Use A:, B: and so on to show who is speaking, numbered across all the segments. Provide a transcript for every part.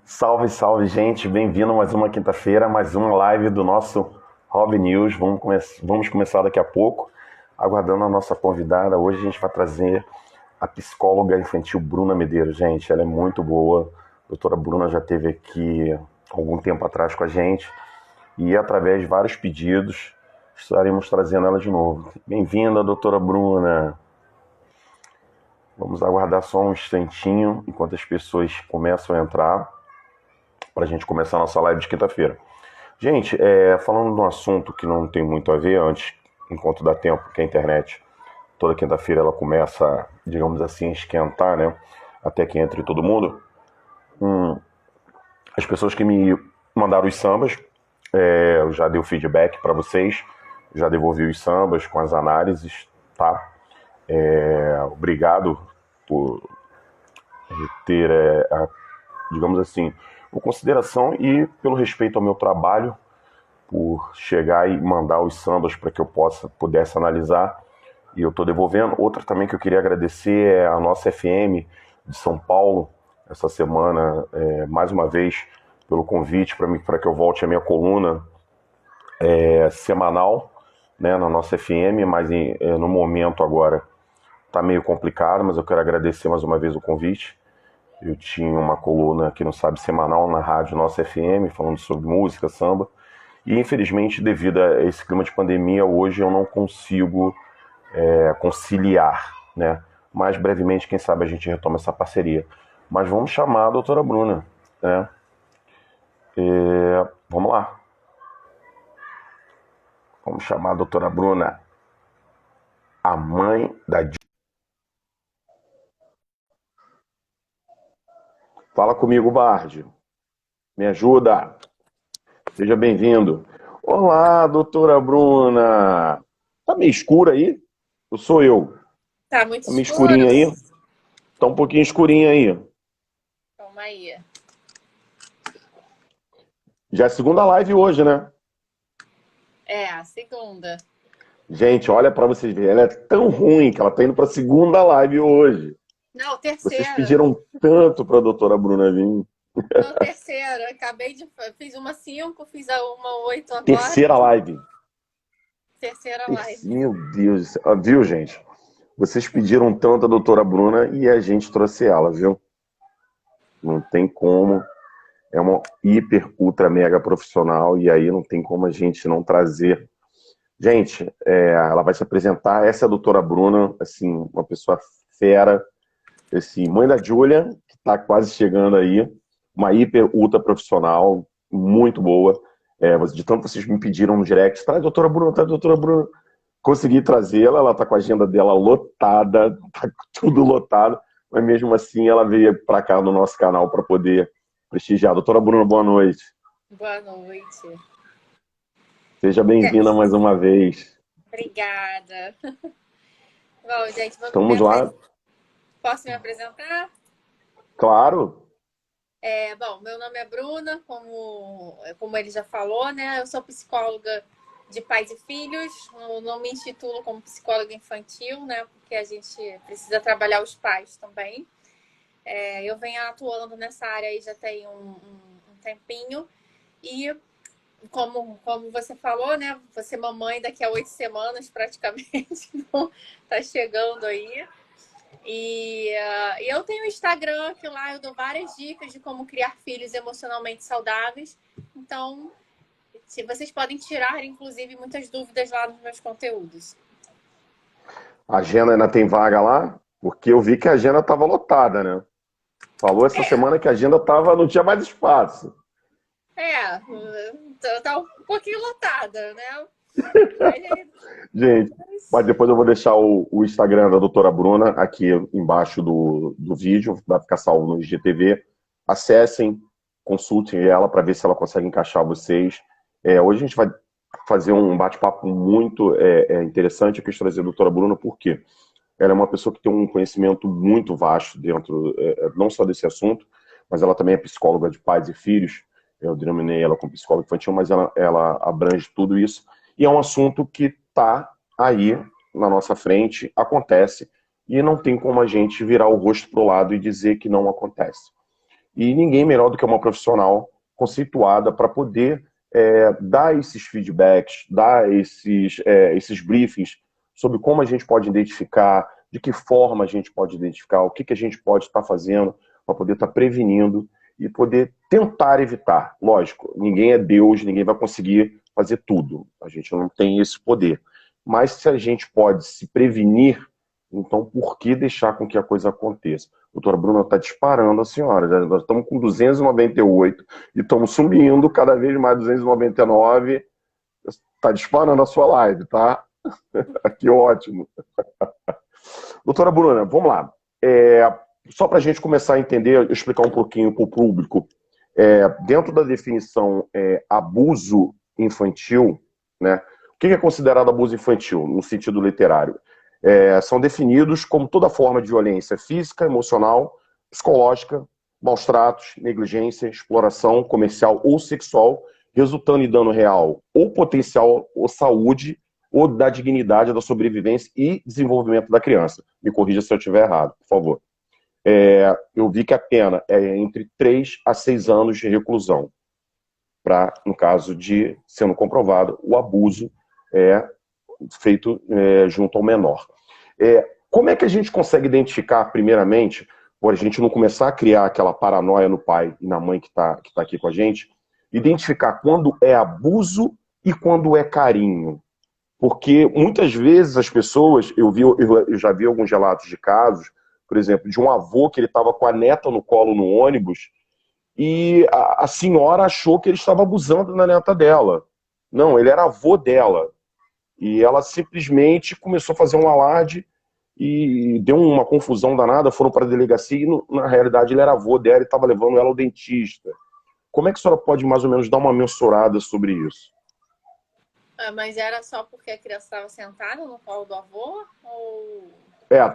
A: Salve, salve, gente. Bem-vindo a mais uma quinta-feira, mais uma live do nosso Hobby News. Vamos começar daqui a pouco, aguardando a nossa convidada. Hoje a gente vai trazer a psicóloga infantil Bruna Medeiros. Gente, ela é muito boa. A doutora Bruna já esteve aqui algum tempo atrás com a gente e, através de vários pedidos, estaremos trazendo ela de novo. Bem-vinda, doutora Bruna. Vamos aguardar só um instantinho enquanto as pessoas começam a entrar, para a gente começar a nossa live de quinta-feira. Gente, falando de um assunto que não tem muito a ver, antes, enquanto dá tempo, que a internet, toda quinta-feira ela começa, digamos assim, a esquentar, né? Até que entre todo mundo. As pessoas que me mandaram os sambas, eu já dei o feedback para vocês, já devolvi os sambas com as análises, tá? Obrigado por ter, digamos assim, por consideração e pelo respeito ao meu trabalho, por chegar e mandar os sambas para que eu pudesse analisar, e eu estou devolvendo. Outra também que eu queria agradecer é a nossa FM de São Paulo, essa semana, mais uma vez, pelo convite para que eu volte a minha coluna semanal, né, na nossa FM, mas no momento agora está meio complicado, mas eu quero agradecer mais uma vez o convite. Eu tinha uma coluna aqui no Sabe Semanal, na rádio Nossa FM, falando sobre música, samba. E, infelizmente, devido a esse clima de pandemia, hoje eu não consigo conciliar, né? Mais brevemente, quem sabe a gente retoma essa parceria. Mas vamos chamar a doutora Bruna, né? Vamos lá. Vamos chamar a doutora Bruna, a mãe da... Fala comigo, Bard. Me ajuda. Seja bem-vindo. Olá, doutora Bruna. Tá meio escuro aí? Ou sou eu?
B: Tá muito
A: Tá meio
B: escuro?
A: escurinho aí? Tá um pouquinho escurinho aí.
B: Calma aí.
A: Já é segunda live hoje, né?
B: É, a segunda.
A: Gente, olha pra vocês verem. Ela é tão ruim que ela tá indo pra segunda live hoje.
B: Não,
A: Vocês
B: terceira.
A: pediram tanto pra doutora Bruna vir.
B: Não, terceira. Acabei de. Fiz uma 5, fiz uma 8 agora.
A: Terceira live.
B: Terceira live.
A: Meu Deus do céu. Ah, viu, gente? Vocês pediram tanto a doutora Bruna e a gente trouxe ela, viu? Não tem como. É uma hiper, ultra, mega profissional e aí não tem como a gente não trazer. Gente, ela vai se apresentar. Essa é a doutora Bruna, assim, uma pessoa fera, assim, mãe da Júlia, que está quase chegando aí, uma hiper, ultra profissional, muito boa. De tanto vocês me pediram no direct, traz a doutora Bruna, traz a doutora Bruna. Consegui trazê-la, ela está com a agenda dela lotada, tá tudo lotado, mas mesmo assim ela veio para cá no nosso canal para poder prestigiar. Doutora Bruna, boa noite.
B: Boa noite.
A: Seja bem-vinda mais uma vez.
B: Obrigada. Bom, gente,
A: Estamos lá,
B: posso me apresentar?
A: claro.
B: Bom, meu nome é Bruna, como ele já falou, né? Eu sou psicóloga de pais e filhos. Eu não me intitulo como psicóloga infantil, né? Porque a gente precisa trabalhar os pais também. Eu venho atuando nessa área aí já tem um tempinho. E como você falou, né? Você mamãe daqui a 8 semanas praticamente. Então, tá chegando aí. E eu tenho um Instagram que lá eu dou várias dicas de como criar filhos emocionalmente saudáveis. Então, se vocês podem tirar, inclusive, muitas dúvidas lá nos meus conteúdos.
A: A agenda ainda tem vaga lá? Porque eu vi que a agenda estava lotada, né? Falou essa semana que a agenda não tinha mais espaço.
B: É, tá um pouquinho lotada, né?
A: Gente, mas depois eu vou deixar o Instagram da doutora Bruna aqui embaixo do vídeo, vai ficar salvo no IGTV. Acessem, consultem ela para ver se ela consegue encaixar vocês. Hoje a gente vai fazer um bate-papo muito interessante. Eu quis trazer a doutora Bruna porque ela é uma pessoa que tem um conhecimento muito vasto dentro, não só desse assunto, mas ela também é psicóloga de pais e filhos. Eu denominei ela como psicóloga infantil, mas ela abrange tudo isso. E é um assunto que está aí na nossa frente, acontece, e não tem como a gente virar o rosto para o lado e dizer que não acontece. E ninguém melhor do que uma profissional conceituada para poder dar esses feedbacks, dar esses briefings sobre como a gente pode identificar, de que forma a gente pode identificar, o que, que a gente pode estar fazendo para poder estar prevenindo e poder tentar evitar. Lógico, ninguém é Deus, ninguém vai conseguir fazer tudo. A gente não tem esse poder. Mas se a gente pode se prevenir, então por que deixar com que a coisa aconteça? A doutora Bruna está disparando a senhora. Nós estamos com 298 e estamos subindo cada vez mais 299. Está disparando a sua live, tá? Que ótimo. Doutora Bruna, vamos lá. Só para a gente começar a entender, explicar um pouquinho para o público, dentro da definição abuso infantil, né? O que é considerado abuso infantil, no sentido literário? São definidos como toda forma de violência física, emocional, psicológica, maus tratos, negligência, exploração comercial ou sexual, resultando em dano real ou potencial ou saúde ou da dignidade, da sobrevivência e desenvolvimento da criança. Me corrija se eu estiver errado, por favor. Eu vi que a pena é entre 3 a 6 anos de reclusão, para, no caso de, sendo comprovado, o abuso feito junto ao menor. Como é que a gente consegue identificar, primeiramente, por a gente não começar a criar aquela paranoia no pai e na mãe que tá aqui com a gente, identificar quando é abuso e quando é carinho? Porque muitas vezes as pessoas, eu já vi alguns relatos de casos, por exemplo, de um avô que ele estava com a neta no colo no ônibus e a senhora achou que ele estava abusando da neta dela. Não, ele era avô dela. E ela simplesmente começou a fazer um alarde e deu uma confusão danada, foram para a delegacia e na realidade ele era avô dela e estava levando ela ao dentista. Como é que a senhora pode mais ou menos dar uma mensurada sobre isso?
B: Mas era só porque a criança estava sentada no colo do avô? Ou
A: o
B: ela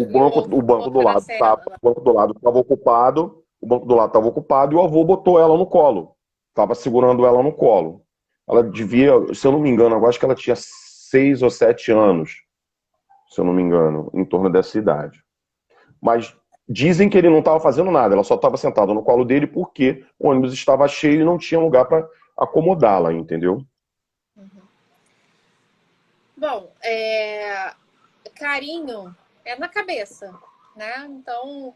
A: banco,
B: viu
A: o banco do
B: outra
A: lado
B: cena?
A: estava ocupado, o banco do lado estava ocupado e o avô botou ela no colo. Estava segurando ela no colo. Ela devia, se eu não me engano, agora acho que ela tinha 6 ou 7 anos, se eu não me engano, em torno dessa idade. Mas dizem que ele não estava fazendo nada, ela só estava sentada no colo dele porque o ônibus estava cheio e não tinha lugar para acomodá-la, entendeu?
B: Bom, carinho é na cabeça, né? Então,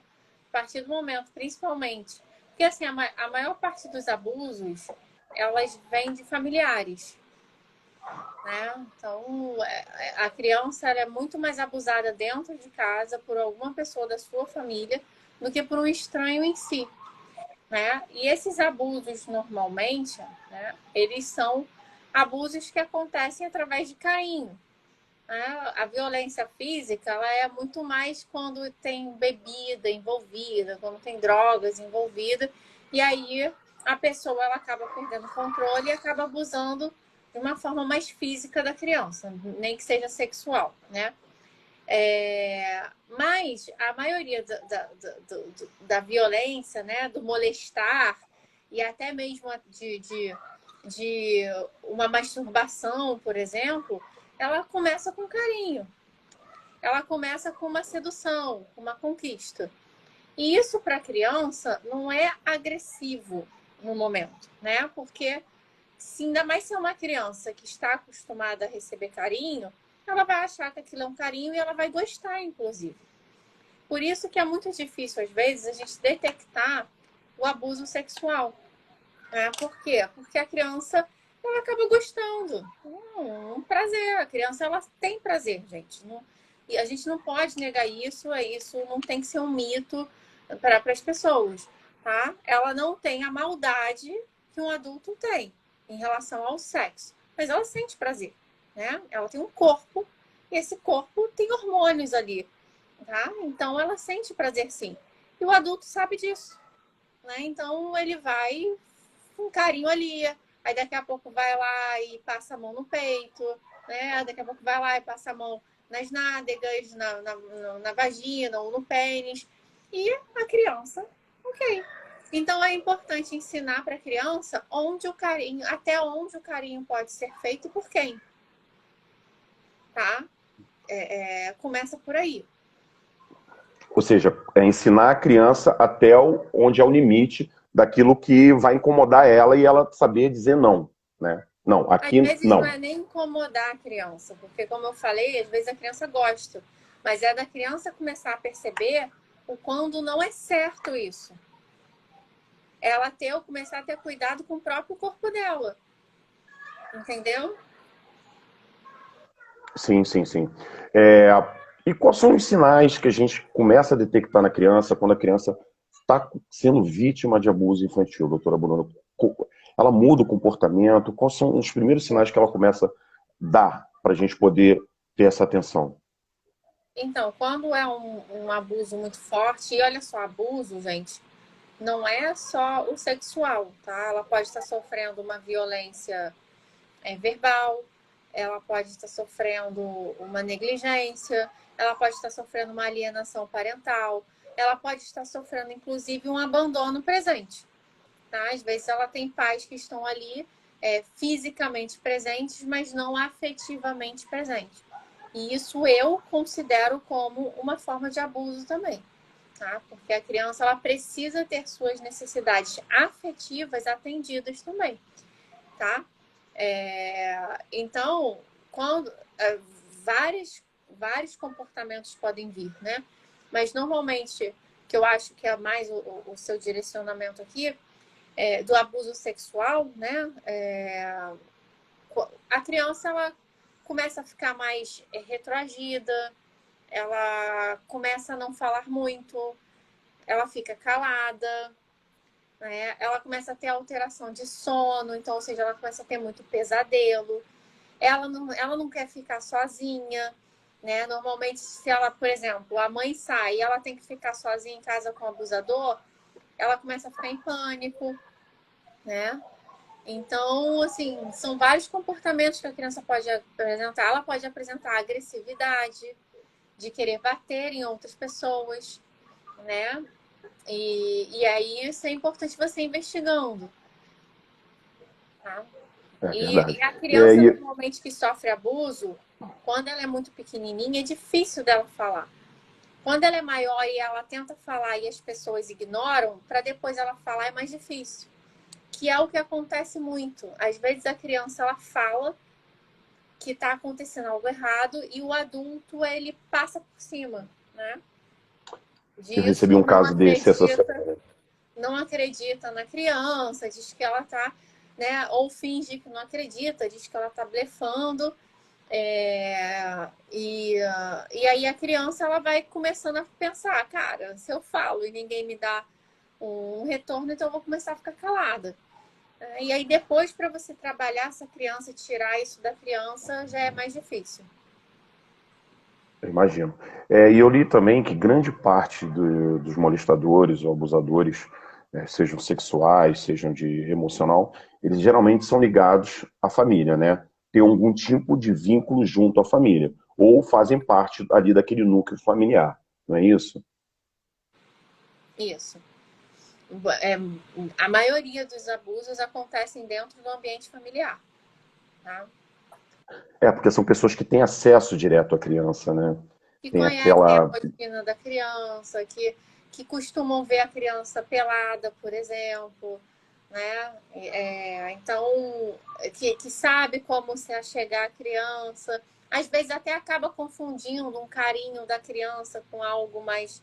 B: a partir do momento, principalmente, porque assim, a maior parte dos abusos, elas vêm de familiares, né? Então, a criança ela é muito mais abusada dentro de casa por alguma pessoa da sua família do que por um estranho em si, né? E esses abusos, normalmente, né, eles são abusos que acontecem através de carinho. A violência física ela é muito mais quando tem bebida envolvida, quando tem drogas envolvidas, e aí a pessoa ela acaba perdendo o controle e acaba abusando de uma forma mais física da criança, nem que seja sexual, né? Mas a maioria da violência, né, do molestar e até mesmo de uma masturbação, por exemplo, ela começa com carinho. Ela começa com uma sedução, uma conquista. E isso para a criança não é agressivo no momento, né? Porque se ainda mais se é uma criança que está acostumada a receber carinho, ela vai achar que aquilo é um carinho e ela vai gostar, inclusive. Por isso que é muito difícil, às vezes, a gente detectar o abuso sexual. Por quê? Porque a criança ela acaba gostando. Um prazer. A criança ela tem prazer, gente. E a gente não pode negar isso. Isso não tem que ser um mito para as pessoas. Tá? Ela não tem a maldade que um adulto tem em relação ao sexo. Mas ela sente prazer. Né? Ela tem um corpo e esse corpo tem hormônios ali. Tá? Então ela sente prazer sim. E o adulto sabe disso. Né? Então ele vai com carinho ali. Aí daqui a pouco vai lá e passa a mão no peito, né? Daqui a pouco vai lá e passa a mão nas nádegas, na vagina ou no pênis. E a criança, ok. Então é importante ensinar para a criança onde o carinho, até onde o carinho pode ser feito e por quem. Tá? Começa por aí.
A: Ou seja, é ensinar a criança até onde é o limite daquilo que vai incomodar ela e ela saber dizer não, né? Não,
B: Às
A: aqui
B: vezes não
A: não.
B: é nem incomodar a criança, porque como eu falei, às vezes a criança gosta, mas é da criança começar a perceber o quando não é certo isso. Ela começar a ter cuidado com o próprio corpo dela. Entendeu?
A: Sim, sim, sim. E quais são os sinais que a gente começa a detectar na criança quando a criança está sendo vítima de abuso infantil, doutora Bruna? Ela muda o comportamento? Quais são os primeiros sinais que ela começa a dar para a gente poder ter essa atenção?
B: Então, quando é um abuso muito forte, e olha só, abuso, gente, não é só o sexual, tá? Ela pode estar sofrendo uma violência verbal, ela pode estar sofrendo uma negligência, ela pode estar sofrendo uma alienação parental, ela pode estar sofrendo, inclusive, um abandono presente. Tá? Às vezes ela tem pais que estão ali fisicamente presentes, mas não afetivamente presentes. E isso eu considero como uma forma de abuso também. Tá? Porque a criança ela precisa ter suas necessidades afetivas atendidas também. Tá? Então, quando vários comportamentos podem vir, né? Mas normalmente, que eu acho que é mais o seu direcionamento aqui, do abuso sexual, né? A criança ela começa a ficar mais retroagida, ela começa a não falar muito, ela fica calada, né? Ela começa a ter alteração de sono, então, ou seja, ela começa a ter muito pesadelo. Ela não quer ficar sozinha, né? Normalmente, se ela, por exemplo, a mãe sai e ela tem que ficar sozinha em casa com o abusador, ela começa a ficar em pânico, né? Então, assim, são vários comportamentos que a criança pode apresentar. Ela pode apresentar agressividade, de querer bater em outras pessoas, né? E aí isso é importante você investigando, tá?
A: É
B: E
A: verdade.
B: a criança,
A: E
B: normalmente, que sofre abuso, quando ela é muito pequenininha, é difícil dela falar. Quando ela é maior e ela tenta falar e as pessoas ignoram, para depois ela falar é mais difícil. Que é o que acontece muito. Às vezes a criança ela fala que está acontecendo algo errado e o adulto ele passa por cima, né?
A: eu recebi
B: Disso,
A: um caso desse essa semana.
B: não acredita na criança, diz que ela tá, né? Ou finge que não acredita, diz que ela tá blefando. E aí a criança ela vai começando a pensar, cara, se eu falo e ninguém me dá um retorno, então eu vou começar a ficar calada. E aí depois para você trabalhar essa criança, tirar isso da criança, já é mais difícil.
A: Eu imagino. E eu li também que grande parte dos molestadores ou abusadores, sejam sexuais, sejam de emocional, eles geralmente são ligados à família, né? Tem algum tipo de vínculo junto à família. Ou fazem parte ali daquele núcleo familiar, não é isso?
B: Isso. É, a maioria dos abusos acontecem dentro do ambiente familiar. Tá?
A: Porque são pessoas que têm acesso direto à criança, né?
B: Que
A: Tem
B: conhecem a
A: aquela.
B: rotina da criança, que costumam ver a criança pelada, por exemplo, né? Então, que sabe como se achegar à criança. Às vezes até acaba confundindo um carinho da criança com algo mais,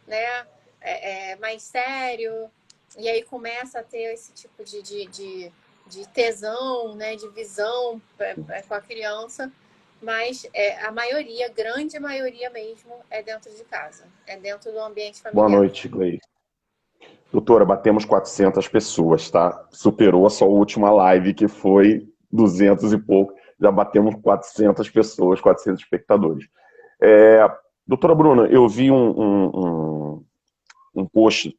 B: né, mais sério. E aí começa a ter esse tipo de tesão, né, de visão com a criança. Mas a maioria, grande maioria mesmo, é dentro de casa. É dentro do ambiente
A: Boa
B: familiar.
A: noite, Gleice. Doutora, batemos 400 pessoas, tá? Superou a sua última live, que foi 200 e pouco. Já batemos 400 pessoas, 400 espectadores. É, doutora Bruna, eu vi um post,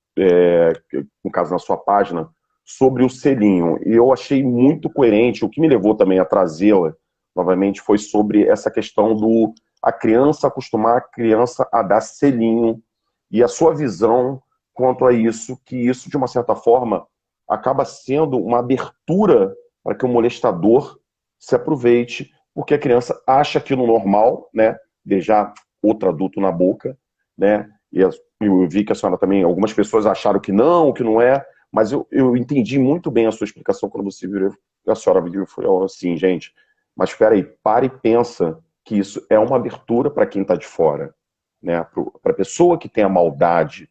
A: no caso na sua página, sobre o selinho, e eu achei muito coerente. O que me levou também a trazê-la, novamente, foi sobre essa questão do a criança acostumar a criança a dar selinho, e a sua visão quanto a isso, que isso, de uma certa forma, acaba sendo uma abertura para que o molestador se aproveite, porque a criança acha aquilo normal, né? Beijar outro adulto na boca, né? eu vi que a senhora também, algumas pessoas acharam que não é, mas eu entendi muito bem a sua explicação quando você virou, a senhora virou e falou assim, gente, mas espera aí, para e pensa que isso é uma abertura para quem está de fora, né? Para a pessoa que tem a maldade,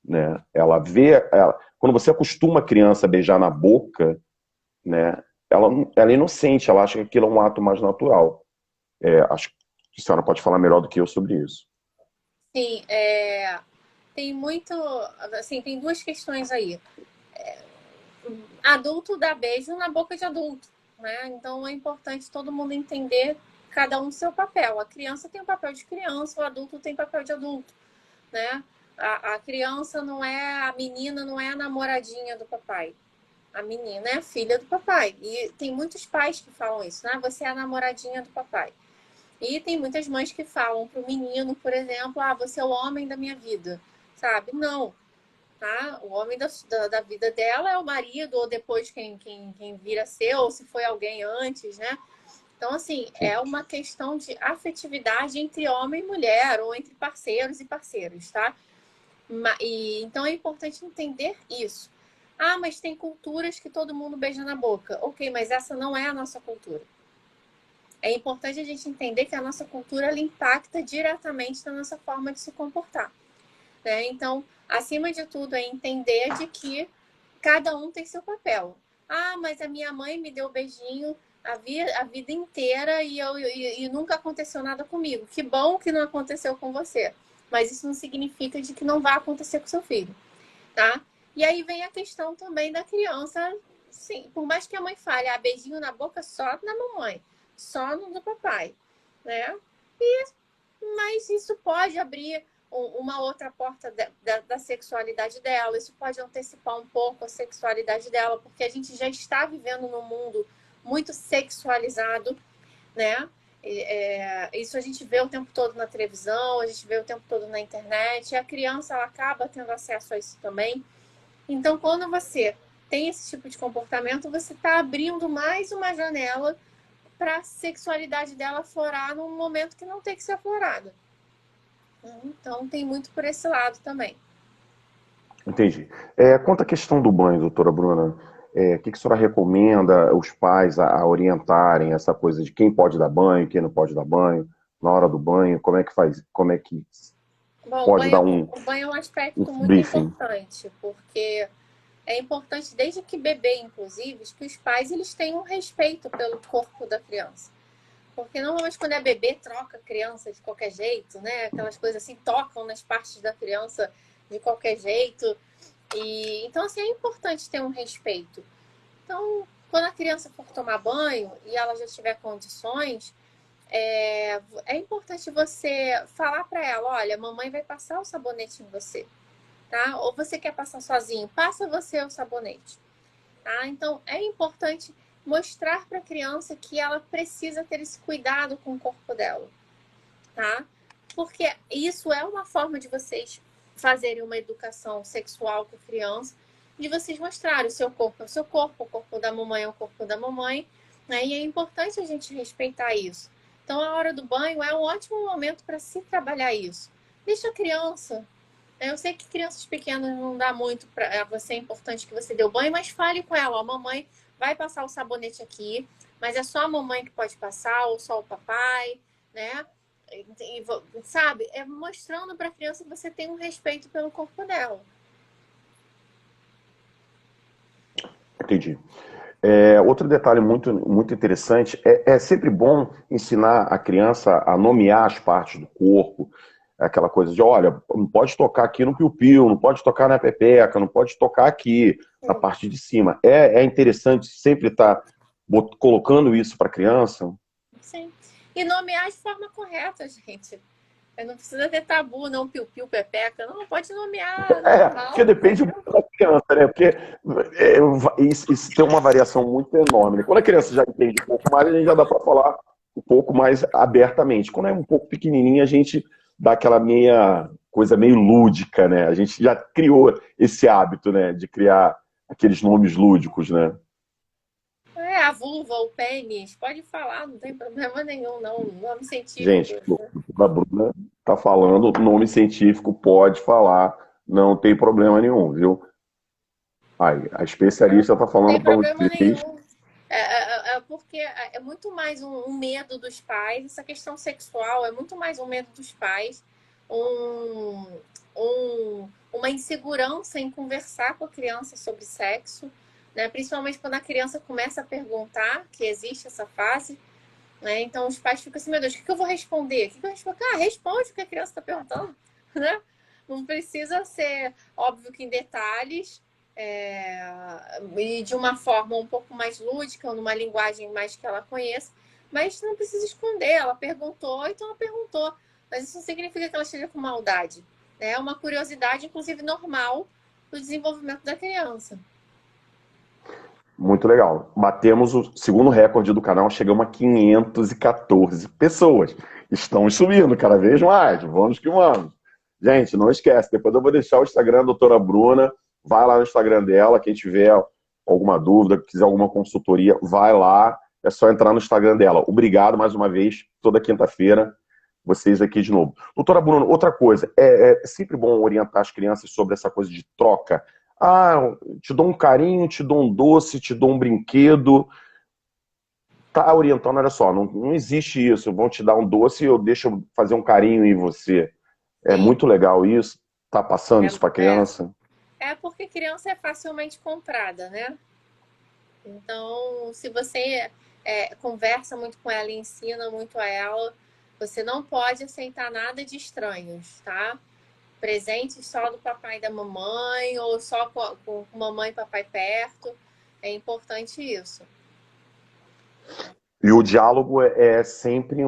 A: né? Ela vê, quando você acostuma a criança a beijar na boca, né? Ela é inocente, ela acha que aquilo é um ato mais natural. Acho que a senhora pode falar melhor do que eu sobre isso.
B: Sim, tem muito, assim, tem duas questões aí. Adulto dá beijo na boca de adulto, né? Então é importante todo mundo entender cada um seu papel. A criança tem o papel de criança, o adulto tem o papel de adulto, né? A criança não é, a menina não é a namoradinha do papai. A menina é a filha do papai. E tem muitos pais que falam isso, né? Você é a namoradinha do papai. E tem muitas mães que falam pro menino, por exemplo, você é o homem da minha vida, sabe? Não, tá? O homem da vida dela é o marido, ou depois quem vira a ser, ou se foi alguém antes, né? Então, assim, é uma questão de afetividade entre homem e mulher, ou entre parceiros e parceiros, tá? Então é importante entender isso. Mas tem culturas que todo mundo beija na boca. Ok, mas essa não é a nossa cultura. É importante a gente entender que a nossa cultura ela impacta diretamente na nossa forma de se comportar, né? Então, acima de tudo, é entender de que cada um tem seu papel. Mas a minha mãe me deu beijinho a vida inteira e nunca aconteceu nada comigo. Que bom que não aconteceu com você. Mas isso não significa de que não vai acontecer com seu filho, tá? E aí vem a questão também da criança. Sim, por mais que a mãe fale, beijinho na boca só na mamãe, só no do papai, né? Mas isso pode abrir uma outra porta da sexualidade dela, isso pode antecipar um pouco a sexualidade dela, porque a gente já está vivendo num mundo muito sexualizado, né? Isso a gente vê o tempo todo na televisão, a gente vê o tempo todo na internet, e a criança ela acaba tendo acesso a isso também. Então, quando você tem esse tipo de comportamento, você está abrindo mais uma janela para a sexualidade dela aflorar num momento que não tem que ser aflorada. Então, tem muito por esse lado também.
A: Entendi. Quanto à questão do banho, doutora Bruna, o que a senhora recomenda os pais a orientarem essa coisa de quem pode dar banho, quem não pode dar banho, na hora do banho, como é que faz, como é que
B: Bom,
A: pode dar
B: o banho é um
A: um
B: aspecto muito
A: briefing?
B: importante, porque é importante, desde que bebê, inclusive, que os pais eles tenham respeito pelo corpo da criança. Porque normalmente quando é bebê, troca a criança de qualquer jeito, né? Aquelas coisas assim, tocam nas partes da criança de qualquer jeito. Então, assim, é importante ter um respeito. Então, quando a criança for tomar banho e ela já tiver condições, é importante você falar para ela, olha, mamãe vai passar o sabonete em você, tá? Ou você quer passar sozinho, passa você o sabonete, tá? Então, é importante mostrar para a criança que ela precisa ter esse cuidado com o corpo dela, tá? Porque isso é uma forma de vocês fazerem uma educação sexual com a criança, de vocês mostrarem o seu corpo é o seu corpo, o corpo da mamãe é o corpo da mamãe, né? E é importante a gente respeitar isso. Então, a hora do banho é um ótimo momento para se trabalhar isso. Deixa a criança. Eu sei que crianças pequenas não dá muito para você, é importante que você dê o banho, mas fale com ela, ó, mamãe vai passar o sabonete aqui, mas é só a mamãe que pode passar, ou só o papai, né? Sabe? É mostrando para a criança que você tem um respeito pelo corpo dela.
A: Entendi. Outro detalhe muito interessante é sempre bom ensinar a criança a nomear as partes do corpo, aquela coisa de, olha, não pode tocar aqui no piu-piu, não pode tocar na pepeca, não pode tocar aqui, na
B: Sim.
A: parte de cima. É interessante sempre estar colocando isso para a criança.
B: Sim. E nomear de forma correta, gente. Não precisa ter tabu, não, piu-piu, pepeca. Não, pode nomear
A: Porque
B: normal,
A: depende
B: entendeu?
A: muito da criança, né? Porque isso tem uma variação muito enorme, né? Quando a criança já entende um pouco mais, a gente já dá para falar um pouco mais abertamente. Quando é um pouco pequenininha, a gente dá aquela meia coisa meio lúdica, né? A gente já criou esse hábito, né? De criar aqueles nomes lúdicos, né?
B: A vulva, o pênis, pode falar, não tem problema nenhum, não. Nome científico.
A: Gente, da Bruna. tá falando, nome científico pode falar, não tem problema nenhum, viu? Aí, a especialista está
B: Não tem
A: falando para
B: problema
A: vocês.
B: nenhum. Porque é muito mais um medo dos pais. Essa questão sexual é muito mais um medo dos pais. Uma insegurança em conversar com a criança sobre sexo, né? Principalmente quando a criança começa a perguntar, que existe essa fase, né? Então os pais ficam assim, meu Deus, o que eu vou responder? O que eu respondo? Ah, responde o que a criança está perguntando, né? Não precisa ser, óbvio que em detalhes, e de uma forma um pouco mais lúdica, numa linguagem mais que ela conheça, mas não precisa esconder. Ela perguntou, então ela perguntou. Mas isso não significa que ela esteja com maldade. Né? É uma curiosidade, inclusive, normal do desenvolvimento da criança.
A: Muito legal. Batemos o segundo recorde do canal, chegamos a 514 pessoas. Estamos subindo cada vez mais. Vamos que vamos. Gente, não esquece, depois eu vou deixar o Instagram da doutora Bruna. Vai lá no Instagram dela, quem tiver alguma dúvida, quiser alguma consultoria, vai lá. É só entrar no Instagram dela. Obrigado mais uma vez, toda quinta-feira, vocês aqui de novo. Doutora Bruna, outra coisa, é sempre bom orientar as crianças sobre essa coisa de troca. Ah, te dou um carinho, te dou um doce, te dou um brinquedo. Tá orientando, olha só, não existe isso. Vão te dar um doce e eu deixo fazer um carinho em você. É
B: Sim.
A: muito legal isso. Tá passando isso para criança.
B: Porque criança é facilmente comprada, né? Então, se você conversa muito com ela e ensina muito a ela, você não pode aceitar nada de estranhos, tá? Presentes só do papai e da mamãe, ou só com mamãe e papai perto. É importante isso.
A: E o diálogo é sempre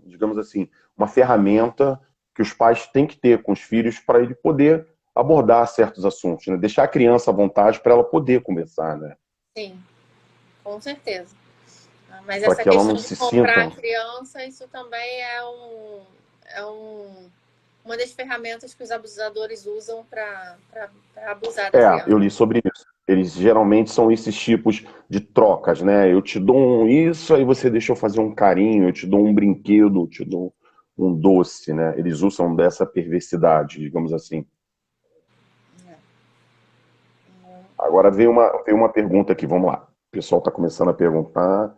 A: digamos assim, uma ferramenta que os pais têm que ter com os filhos para ele poder abordar certos assuntos, né? Deixar a criança à vontade para ela poder conversar, né?
B: Sim, com certeza. Mas
A: Para
B: essa
A: que ela
B: questão
A: não
B: de
A: se
B: comprar a
A: sinta.
B: criança, isso também uma das ferramentas que os abusadores usam para abusar da criança.
A: Eu li sobre isso. Eles geralmente são esses tipos de trocas, né? Eu te dou isso, aí você deixa eu fazer um carinho, eu te dou um brinquedo, eu te dou um doce, né? Eles usam dessa perversidade, digamos assim. Agora veio uma pergunta aqui, vamos lá. O pessoal está começando a perguntar.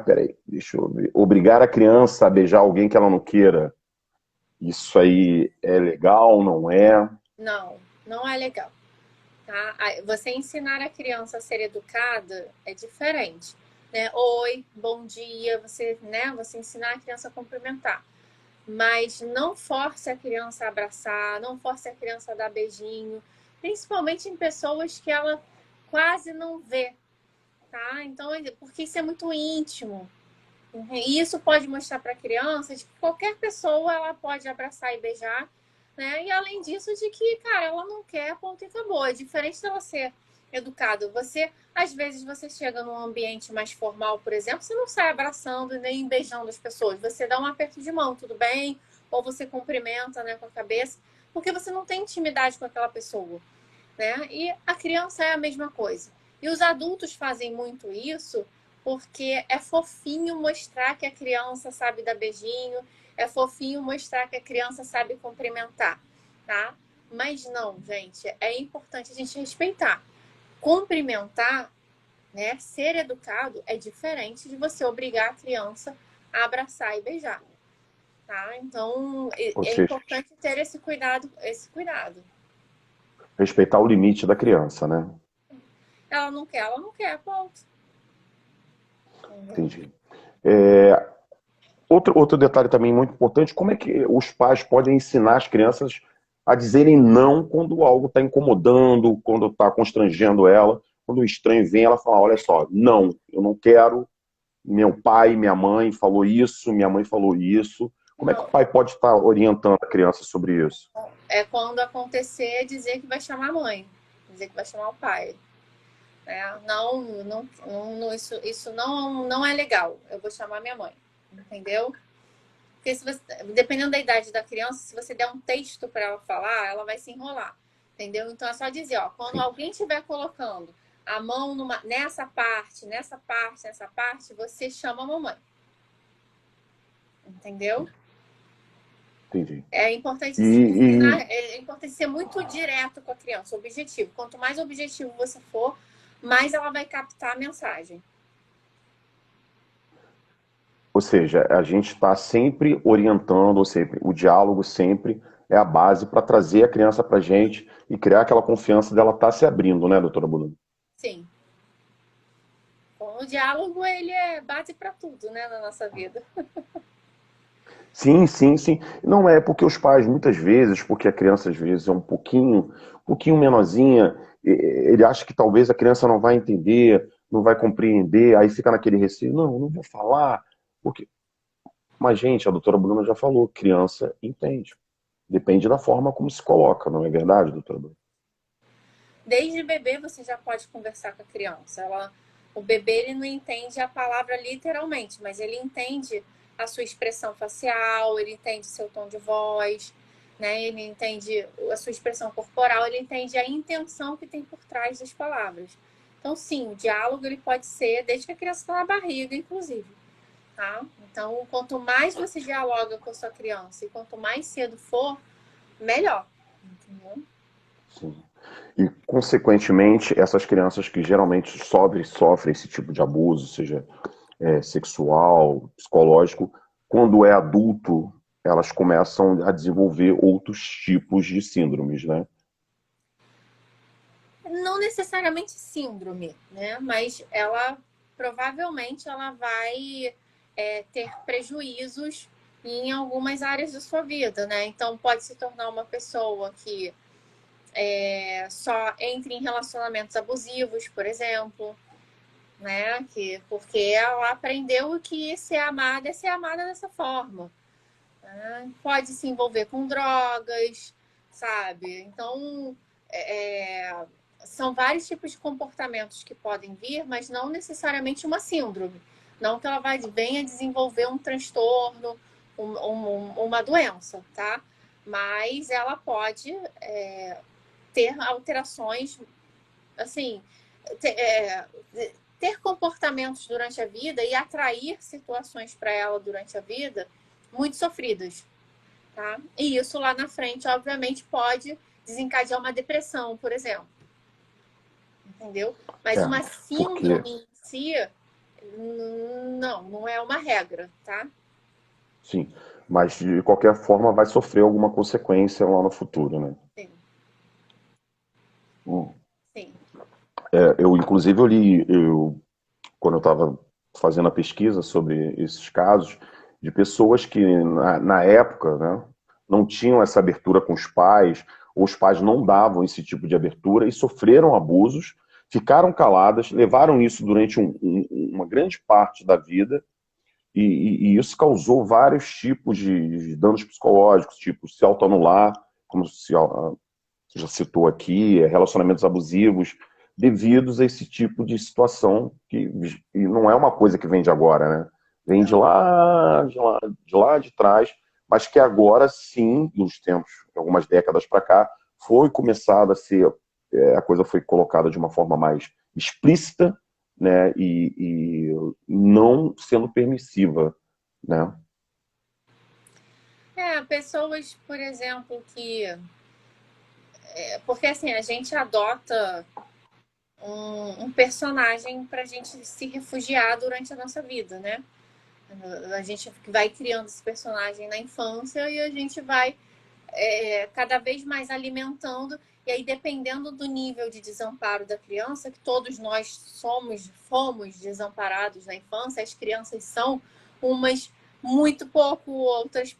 A: Peraí, deixa eu ver. Obrigar a criança a beijar alguém que ela não queira. Isso aí é legal, não é?
B: Não, não é legal. Tá? Você ensinar a criança a ser educada é diferente. Né? Oi, bom dia, você ensinar a criança a cumprimentar. Mas não force a criança a abraçar, não force a criança a dar beijinho, principalmente em pessoas que ela quase não vê, tá? Então, porque isso é muito íntimo. E isso pode mostrar para a criança de que qualquer pessoa ela pode abraçar e beijar, né? E além disso, de que, cara, ela não quer, ponto e acabou. É diferente dela ser educado. Às vezes, você chega num ambiente mais formal, por exemplo, você não sai abraçando nem beijando as pessoas. Você dá um aperto de mão, tudo bem? Ou você cumprimenta, né, com a cabeça, porque você não tem intimidade com aquela pessoa, né? E a criança é a mesma coisa. E os adultos fazem muito isso porque é fofinho mostrar que a criança sabe dar beijinho, é fofinho mostrar que a criança sabe cumprimentar, tá? Mas não, gente, é importante a gente respeitar. Cumprimentar, né, ser educado é diferente de você obrigar a criança a abraçar e beijar, tá? Então,
A: Ou
B: é
A: seja,
B: importante ter esse cuidado, esse cuidado.
A: respeitar o limite da criança, né?
B: Ela não quer, ponto.
A: Entendi. Outro detalhe também muito importante, como é que os pais podem ensinar as crianças a dizerem não quando algo está incomodando, quando está constrangendo ela, quando o estranho vem, ela fala, olha só, não, eu não quero, meu pai, minha mãe falou isso, minha mãe falou isso. Como é que o
B: Não,
A: pai pode estar orientando a criança sobre isso?
B: é quando acontecer dizer que vai chamar a mãe, dizer que vai chamar o pai. Né? Isso não é legal. Eu vou chamar minha mãe, entendeu? Porque dependendo da idade da criança, se você der um texto para ela falar, ela vai se enrolar, entendeu? Então é só dizer, ó, quando
A: Sim.
B: alguém estiver colocando a mão nessa parte, você chama a mamãe, entendeu? É importante
A: E,
B: se ensinar,
A: e,
B: é importante ser muito direto com a criança, objetivo. Quanto mais objetivo você for, mais ela vai captar a mensagem.
A: ou seja, a gente está sempre orientando, ou seja, o diálogo sempre é a base para trazer a criança para a gente e criar aquela confiança dela estar se abrindo, né, doutora Bruna?
B: Sim. Bom, o diálogo, ele é base para tudo, né, na nossa vida.
A: Sim, sim, sim. Não é porque os pais, muitas vezes, porque a criança às vezes é um pouquinho menorzinha, ele acha que talvez a criança não vai entender, não vai compreender, aí fica naquele receio, não, não vou falar, porque... Mas, gente, a doutora Bruna já falou, criança entende. Depende da forma como se coloca, não é verdade, doutora Bruna?
B: Desde bebê você já pode conversar com a criança. O bebê, ele não entende a palavra literalmente, mas ele entende a sua expressão facial, ele entende seu tom de voz, né? Ele entende a sua expressão corporal, ele entende a intenção que tem por trás das palavras. Então, sim, o diálogo, ele pode ser desde que a criança está na barriga, inclusive, tá? Então, quanto mais você dialoga com a sua criança e quanto mais cedo for, melhor, entendeu?
A: Sim. E, consequentemente, essas crianças que geralmente sofrem esse tipo de abuso, seja sexual, psicológico, quando é adulto, elas começam a desenvolver outros tipos de síndromes, né?
B: Não necessariamente síndrome, né? Mas ela provavelmente ela vai ter prejuízos em algumas áreas da sua vida, né? Então pode se tornar uma pessoa que só entre em relacionamentos abusivos, por exemplo, né? Porque ela aprendeu que ser amada dessa forma. Né? Pode se envolver com drogas, sabe? Então, é, são vários tipos de comportamentos que podem vir, mas não necessariamente uma síndrome. Não que ela venha desenvolver um transtorno, uma doença, tá? Mas ela pode ter alterações, assim, ter, ter comportamentos durante a vida e atrair situações para ela durante a vida muito sofridas. Tá? E isso lá na frente, obviamente, pode desencadear uma depressão, por exemplo. Entendeu? Mas
A: É,
B: uma
A: porque,
B: síndrome em si, não é uma regra, tá?
A: sim, mas de qualquer forma vai sofrer alguma consequência lá no futuro, né?
B: Sim,
A: Hum.
B: sim.
A: Inclusive, quando eu estava fazendo a pesquisa sobre esses casos, de pessoas que, na época, né, não tinham essa abertura com os pais, ou os pais não davam esse tipo de abertura e sofreram abusos, ficaram caladas, levaram isso durante uma grande parte da vida, e isso causou vários tipos de danos psicológicos, tipo se autoanular, como você já citou aqui, relacionamentos abusivos, devidos a esse tipo de situação, que e não é uma coisa que vem de agora, né? Vem
B: Não.
A: de lá de trás, mas que agora sim, nos tempos, algumas décadas para cá, foi começada a ser, a coisa foi colocada de uma forma mais explícita, né? E não sendo permissiva, né?
B: Pessoas, por exemplo, que. Porque assim, a gente adota um personagem para a gente se refugiar durante a nossa vida, né? A gente vai criando esse personagem na infância e a gente vai cada vez mais alimentando. E aí, dependendo do nível de desamparo da criança, que todos nós fomos desamparados na infância, as crianças são umas muito pouco, outras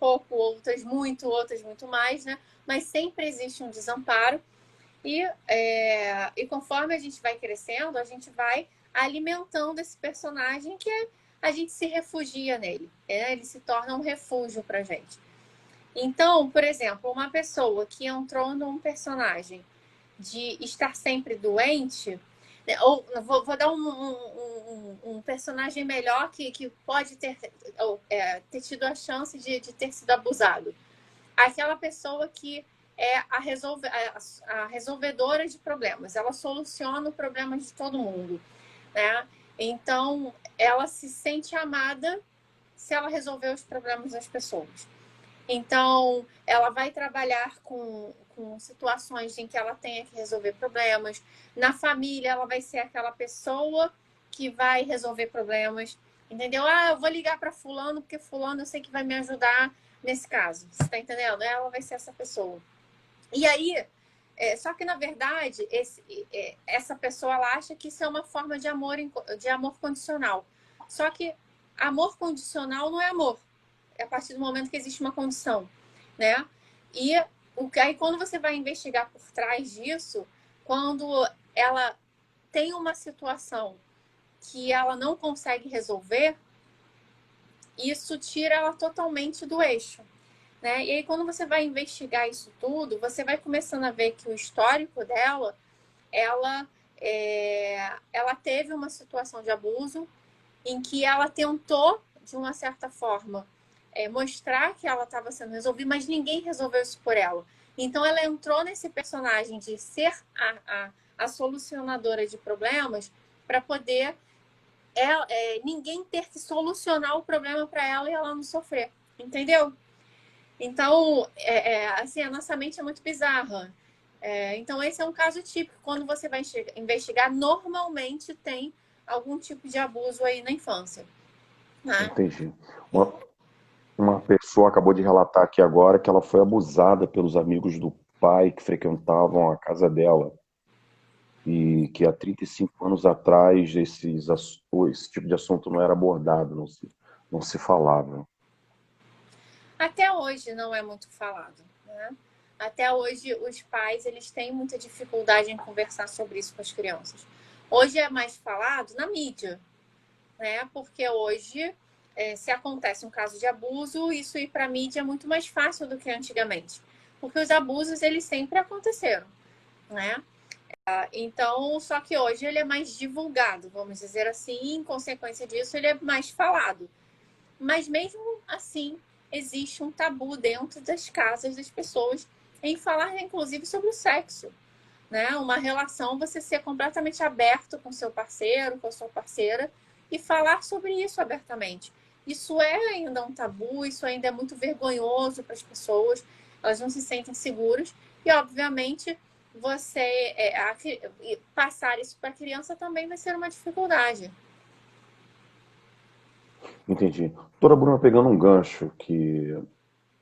B: muito mais, né? Mas sempre existe um desamparo. E conforme a gente vai crescendo, a gente vai alimentando esse personagem que a gente se refugia nele. Ele se torna um refúgio pra gente. Então, por exemplo, uma pessoa que entrou num personagem de estar sempre doente, né, ou vou dar um personagem melhor que pode ter tido a chance de ter sido abusado. Aquela pessoa que é a resolvedora de problemas, ela soluciona o problema de todo mundo, né? Então, ela se sente amada se ela resolver os problemas das pessoas. Então, ela vai trabalhar com situações em que ela tenha que resolver problemas. Na família, ela vai ser aquela pessoa que vai resolver problemas. Entendeu? Ah, eu vou ligar para fulano, porque fulano eu sei que vai me ajudar nesse caso. Você tá entendendo? Ela vai ser essa pessoa. E aí, só que na verdade, essa pessoa ela acha que isso é uma forma de amor condicional. Só que amor condicional não é amor. É a partir do momento que existe uma condição, né? E aí quando você vai investigar por trás disso, quando ela tem uma situação que ela não consegue resolver, isso tira ela totalmente do eixo. Né? E aí, quando você vai investigar isso tudo, você vai começando a ver que o histórico dela, ela, ela teve uma situação de abuso em que ela tentou, de uma certa forma, mostrar que ela estava sendo resolvida, mas ninguém resolveu isso por ela. Então, ela entrou nesse personagem de ser a solucionadora de problemas para poder ninguém ter que solucionar o problema para ela e ela não sofrer. Entendeu? Então, assim, a nossa mente é muito bizarra. Então, esse é um caso típico. Quando você vai investigar, normalmente tem algum tipo de abuso aí na infância. Né?
A: Entendi. Uma, uma pessoa acabou de relatar aqui agora que ela foi abusada pelos amigos do pai que frequentavam a casa dela e que há 35 anos atrás esse tipo de assunto não era abordado, não se falava.
B: Até hoje não é muito falado. Né? Até hoje os pais eles têm muita dificuldade em conversar sobre isso com as crianças. Hoje é mais falado na mídia, né? Porque hoje, se acontece um caso de abuso, isso ir para a mídia é muito mais fácil do que antigamente. Porque os abusos, eles sempre aconteceram, né? Então, só que hoje ele é mais divulgado, vamos dizer assim, em consequência disso, ele é mais falado. Mas mesmo assim, existe um tabu dentro das casas das pessoas em falar, inclusive, sobre o sexo. Né? Uma relação, você ser completamente aberto com seu parceiro, com a sua parceira e falar sobre isso abertamente. Isso é ainda um tabu, isso ainda é muito vergonhoso para as pessoas, elas não se sentem seguras e, obviamente, passar isso para a criança também vai ser uma dificuldade.
A: Entendi. Doutora Bruna, pegando um gancho que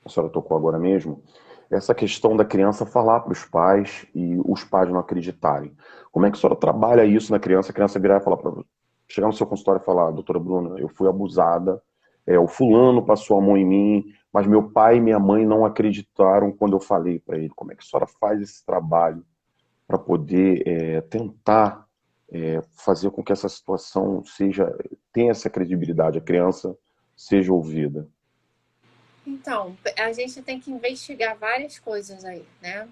A: a senhora tocou agora mesmo, essa questão da criança falar para os pais e os pais não acreditarem. Como é que a senhora trabalha isso na criança? A criança virar e falar para chegar no seu consultório e falar, doutora Bruna, eu fui abusada, o fulano passou a mão em mim, mas meu pai e minha mãe não acreditaram quando eu falei para ele. Como é que a senhora faz esse trabalho para poder tentar fazer com que essa situação tenha essa credibilidade, a criança seja ouvida?
B: Então, a gente tem que investigar várias coisas aí, né?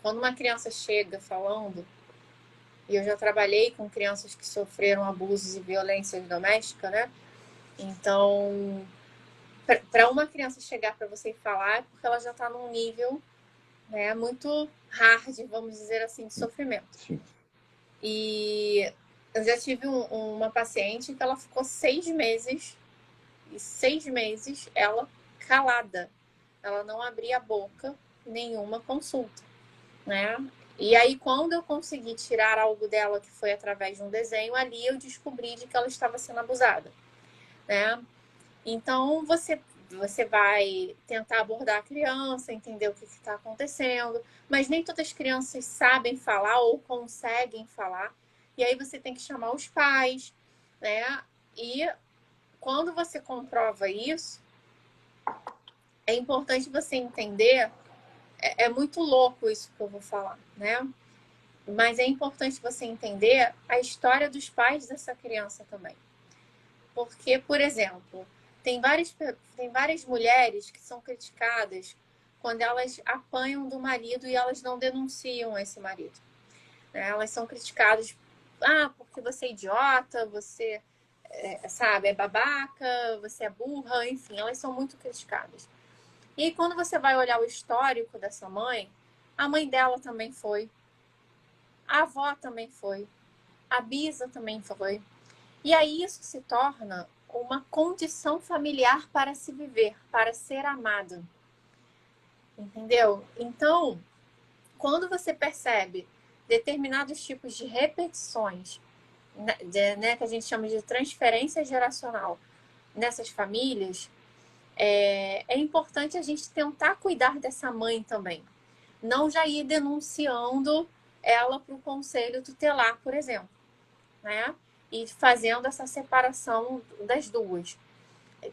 B: Quando uma criança chega falando, e eu já trabalhei com crianças que sofreram abusos e violência doméstica, né? Então, para uma criança chegar para você e falar, é porque ela já está num nível, né, muito hard, vamos dizer assim, de sofrimento.
A: Sim.
B: E eu já tive uma paciente que ela ficou 6 meses, e 6 meses ela calada. Ela não abria a boca em nenhuma consulta, né? E aí, quando eu consegui tirar algo dela, que foi através de um desenho, ali eu descobri de que ela estava sendo abusada, né? Então, você vai tentar abordar a criança, entender o que está acontecendo, mas nem todas as crianças sabem falar ou conseguem falar. E aí você tem que chamar os pais, né? E quando você comprova isso, é importante você entender. É muito louco isso que eu vou falar, né? Mas é importante você entender a história dos pais dessa criança também. Porque, por exemplo, tem várias mulheres que são criticadas quando elas apanham do marido e elas não denunciam esse marido. Né? Elas são criticadas, porque você é idiota, você sabe, é babaca, você é burra, enfim, elas são muito criticadas. E aí, quando você vai olhar o histórico dessa mãe, a mãe dela também foi, a avó também foi, a bisa também foi. E aí isso se torna uma condição familiar para se viver, para ser amado. Entendeu? Então, quando você percebe determinados tipos de repetições, né, que a gente chama de transferência geracional nessas famílias, é importante a gente tentar cuidar dessa mãe também. Não já ir denunciando ela para o conselho tutelar, por exemplo, né? E fazendo essa separação das duas.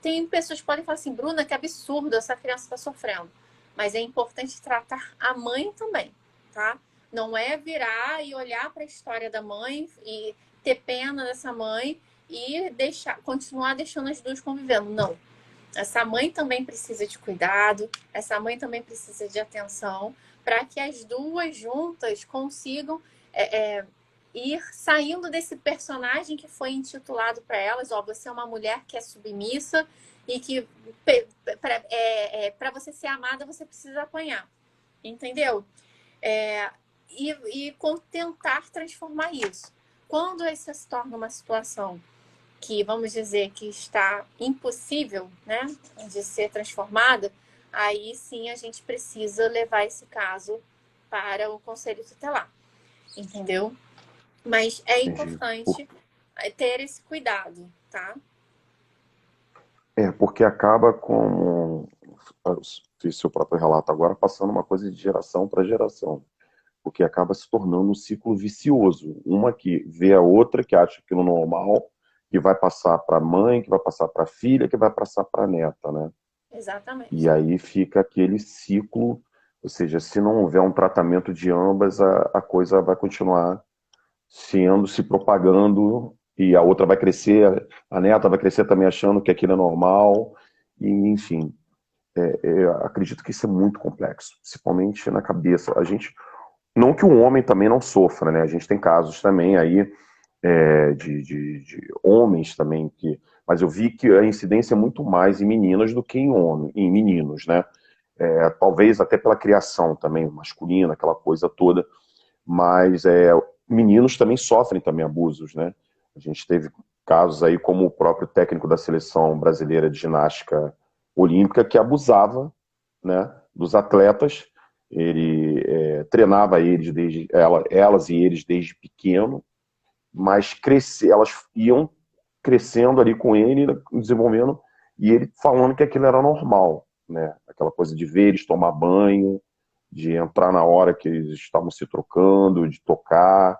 B: Tem pessoas que podem falar assim, Bruna, que absurdo, essa criança está sofrendo. Mas é importante tratar a mãe também, tá? Não é virar e olhar para a história da mãe e ter pena dessa mãe e continuar deixando as duas convivendo. Não. Essa mãe também precisa de cuidado, essa mãe também precisa de atenção, para que as duas juntas consigam ir saindo desse personagem que foi intitulado para elas. Ó, você é uma mulher que é submissa e que para você ser amada você precisa apanhar, entendeu? E tentar transformar isso. Quando isso se torna uma situação que, vamos dizer, que está impossível, né, de ser transformada, aí sim a gente precisa levar esse caso para o conselho tutelar, entendeu? Mas é
A: Entendi.
B: importante ter esse cuidado, tá?
A: Porque acaba como fiz seu próprio relato agora, passando uma coisa de geração para geração, porque acaba se tornando um ciclo vicioso. Uma que vê a outra, que acha aquilo normal, que vai passar para a mãe, que vai passar para a filha, que vai passar para a neta, né? E
B: Exatamente.
A: aí fica aquele ciclo, ou seja, se não houver um tratamento de ambas, a coisa vai continuar se propagando, e a outra vai crescer, a neta vai crescer também achando que aquilo é normal, e enfim, eu acredito que isso é muito complexo, principalmente na cabeça. A gente, não que o homem também não sofra, né? A gente tem casos também aí de homens também mas eu vi que a incidência é muito mais em meninas do que em meninos, né? Talvez até pela criação também masculina, aquela coisa toda, mas meninos também sofrem também abusos, né? A gente teve casos aí como o próprio técnico da seleção brasileira de ginástica olímpica que abusava, né, dos atletas. Ele treinava elas e eles desde pequeno, mas elas iam crescendo ali com ele, desenvolvendo, e ele falando que aquilo era normal, né? Aquela coisa de ver eles tomar banho, de entrar na hora que eles estavam se trocando, de tocar,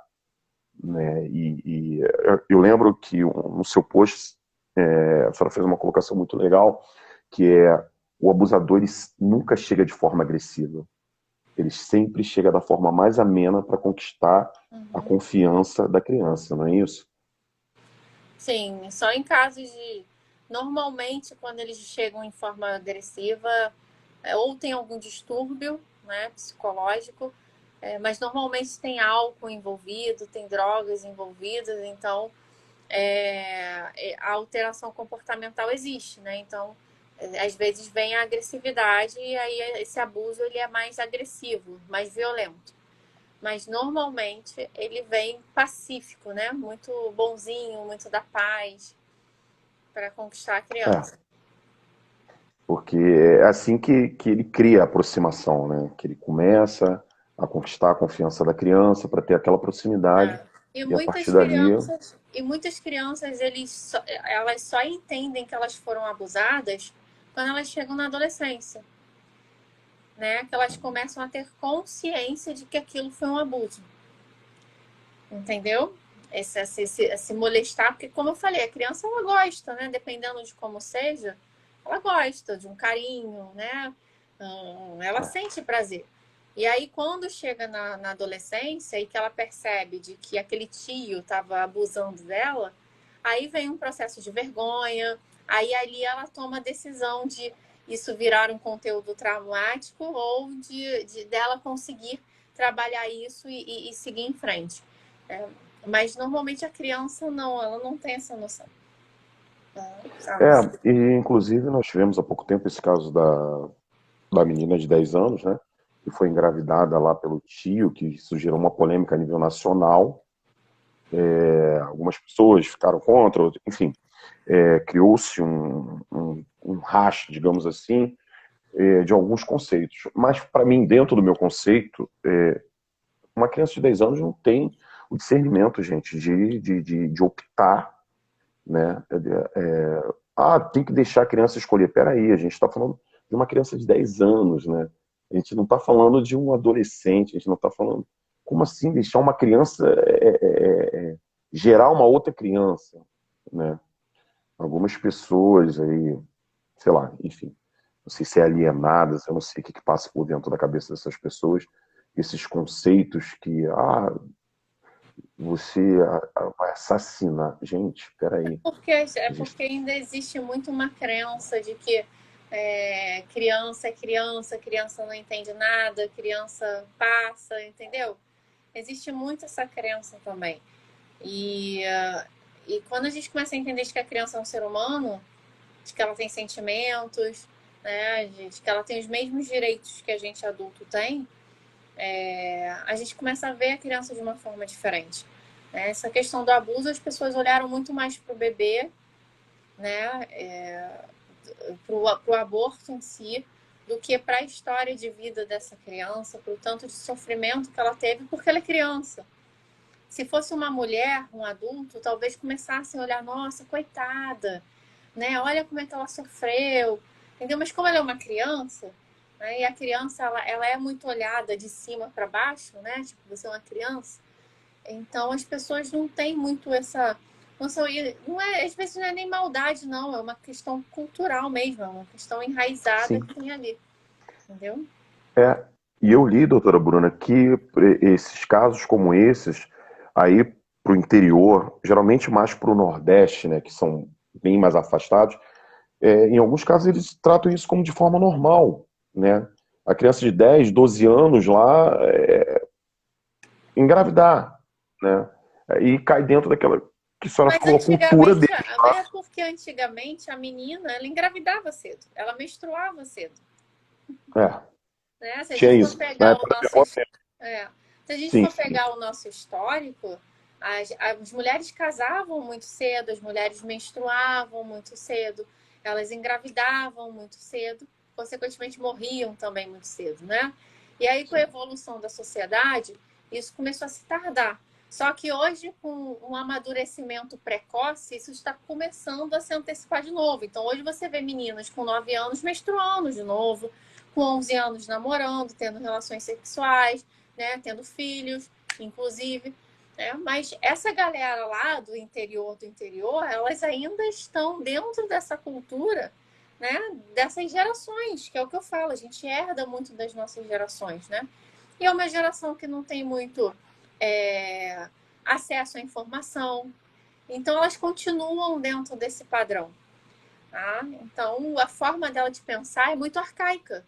A: né? E eu lembro que no seu post a senhora fez uma colocação muito legal, que o abusador ele nunca chega de forma agressiva. Ele sempre chega da forma mais amena para conquistar a confiança da criança, não é isso?
B: Sim, só em casos de... Normalmente, quando eles chegam em forma agressiva, ou tem algum distúrbio, né, psicológico, mas normalmente tem álcool envolvido, tem drogas envolvidas, então a alteração comportamental existe, né? Então, às vezes vem a agressividade e aí esse abuso ele é mais agressivo, mais violento. Mas normalmente ele vem pacífico, né? Muito bonzinho, muito da paz para conquistar a
A: É,
B: criança.
A: porque é assim que ele cria a aproximação, né? Que ele começa a conquistar a confiança da criança para ter aquela proximidade,
B: É.
A: e a partir dali.
B: E muitas crianças elas só entendem que elas foram abusadas quando elas chegam na adolescência, né? Que elas começam a ter consciência de que aquilo foi um abuso, entendeu? Se molestar, porque como eu falei, a criança ela gosta, né? Dependendo de como seja, ela gosta de um carinho, né? Ela sente prazer. E aí, quando chega na adolescência e que ela percebe de que aquele tio estava abusando dela, aí vem um processo de vergonha, aí ali ela toma a decisão de isso virar um conteúdo traumático ou de dela conseguir trabalhar isso e seguir em frente. Mas normalmente a criança não, ela não tem essa noção.
A: E inclusive nós tivemos há pouco tempo esse caso da menina de 10 anos, né? Que foi engravidada lá pelo tio, que isso gerou uma polêmica a nível nacional. Algumas pessoas ficaram contra, enfim. criou-se um racha, digamos assim, de alguns conceitos. Mas, para mim, dentro do meu conceito, uma criança de 10 anos não tem o discernimento, gente, de optar, né? Tem que deixar a criança escolher. Peraí, a gente está falando de uma criança de 10 anos, né? A gente não está falando de um adolescente, a gente não está falando... Como assim deixar uma criança gerar uma outra criança, né? Algumas pessoas aí, sei lá, enfim, não sei se é alienadas, eu não sei o que passa por dentro da cabeça dessas pessoas, esses conceitos que, você vai assassinar. Gente, peraí.
B: Porque ainda existe muito uma crença de que criança é criança, criança não entende nada, criança passa, entendeu? Existe muito essa crença também. E quando a gente começa a entender de que a criança é um ser humano, de que ela tem sentimentos, né, de que ela tem os mesmos direitos que a gente adulto tem, a gente começa a ver a criança de uma forma diferente. Essa questão do abuso, as pessoas olharam muito mais para o bebê, né, para o aborto em si, do que para a história de vida dessa criança, para o tanto de sofrimento que ela teve, porque ela é criança. Se fosse uma mulher, um adulto, talvez começassem a olhar, nossa, coitada, né? Olha como é que ela sofreu, entendeu? Mas como ela é uma criança, né? E a criança, ela é muito olhada de cima para baixo, né? Tipo, você é uma criança. Então, as pessoas não têm muito essa... às vezes não é nem maldade, não. É uma questão cultural mesmo. É uma questão enraizada. Sim. Que tem ali. Entendeu?
A: E eu li, doutora Bruna, que esses casos como esses, aí para o interior, geralmente mais para o Nordeste, né, que são bem mais afastados, em alguns casos eles tratam isso como de forma normal, né? A criança de 10, 12 anos lá engravidar, né? E cai dentro daquela que só ficou a cultura dele.
B: É porque antigamente a menina, ela engravidava cedo, ela menstruava cedo. Né? Se a gente for pegar o nosso... Se a gente for pegar o nosso histórico, as mulheres casavam muito cedo, as mulheres menstruavam muito cedo, elas engravidavam muito cedo, consequentemente morriam também muito cedo, né? E aí, com a evolução da sociedade, isso começou a se tardar. Só que hoje, com um amadurecimento precoce, isso está começando a se antecipar de novo. Então, hoje você vê meninas com 9 anos menstruando de novo, com 11 anos namorando, tendo relações sexuais, né, tendo filhos, inclusive. Mas essa galera lá do interior, elas ainda estão dentro dessa cultura, né, dessas gerações, que é o que eu falo, a gente herda muito das nossas gerações, né? E é uma geração que não tem muito acesso à informação. Então, elas continuam dentro desse padrão. Tá? Então, a forma dela de pensar é muito arcaica.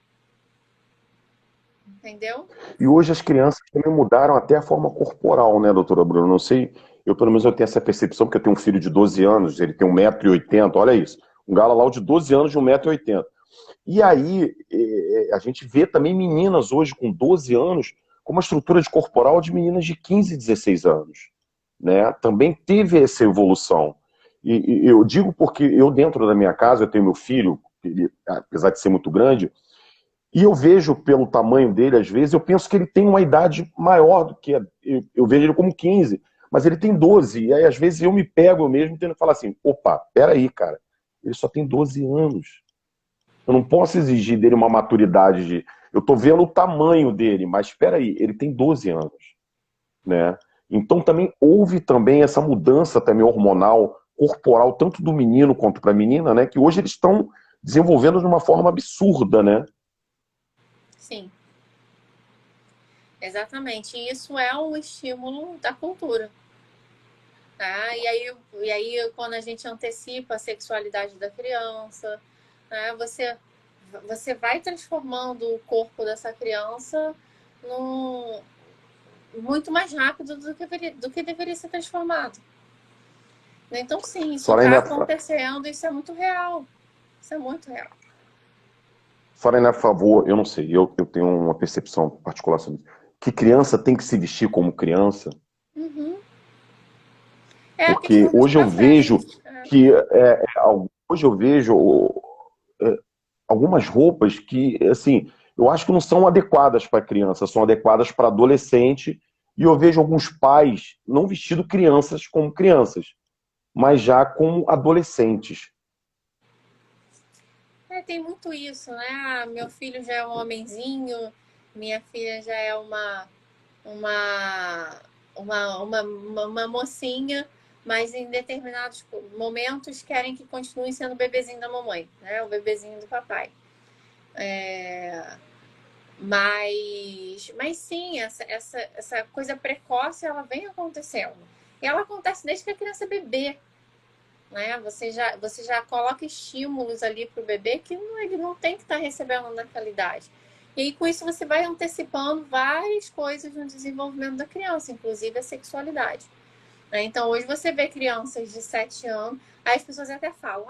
B: Entendeu?
A: E hoje as crianças também mudaram até a forma corporal, né, doutora Bruna? Não sei, pelo menos eu tenho essa percepção, porque eu tenho um filho de 12 anos, ele tem 1,80 m, olha isso. Um galalau de 12 anos de 1,80 m. E aí, a gente vê também meninas hoje com 12 anos com uma estrutura de corporal de meninas de 15, 16 anos. Né? Também teve essa evolução. E eu digo porque eu, dentro da minha casa, eu tenho meu filho, ele, apesar de ser muito grande, e eu vejo pelo tamanho dele, às vezes, eu penso que ele tem uma idade maior do que... Eu vejo ele como 15, mas ele tem 12. E aí, às vezes, eu me pego eu mesmo tendo que falar assim, opa, peraí, cara, ele só tem 12 anos. Eu não posso exigir dele uma maturidade de... Eu tô vendo o tamanho dele, mas espera aí, ele tem 12 anos, né? Então também houve também essa mudança também hormonal, corporal, tanto do menino quanto para a menina, né? Que hoje eles estão desenvolvendo de uma forma absurda, né?
B: Sim. Exatamente. E isso é um estímulo da cultura. Tá? E aí, quando a gente antecipa a sexualidade da criança, né, você vai transformando o corpo dessa criança muito mais rápido do que deveria ser transformado. Então, sim, isso está acontecendo, isso é muito real. Isso é muito real.
A: Só a favor, eu não sei, eu tenho uma percepção particular sobre isso, que criança tem que se vestir como criança.
B: Uhum.
A: Porque hoje eu vejo que hoje eu vejo é, algumas roupas que, assim, eu acho que não são adequadas para criança, são adequadas para adolescente. E eu vejo alguns pais não vestindo crianças como crianças, mas já como adolescentes.
B: Tem muito isso, né? Ah, meu filho já é um homenzinho, minha filha já é uma, uma mocinha, mas em determinados momentos querem que continue sendo o bebezinho da mamãe, né? O bebezinho do papai. Mas sim, essa coisa precoce, ela vem acontecendo. E ela acontece desde que a criança é bebê, né? Você já coloca estímulos ali para o bebê que ele não tem que estar recebendo naquela idade. E aí, com isso, você vai antecipando várias coisas no desenvolvimento da criança, inclusive a sexualidade. Né? Então, hoje você vê crianças de 7 anos, aí as pessoas até falam,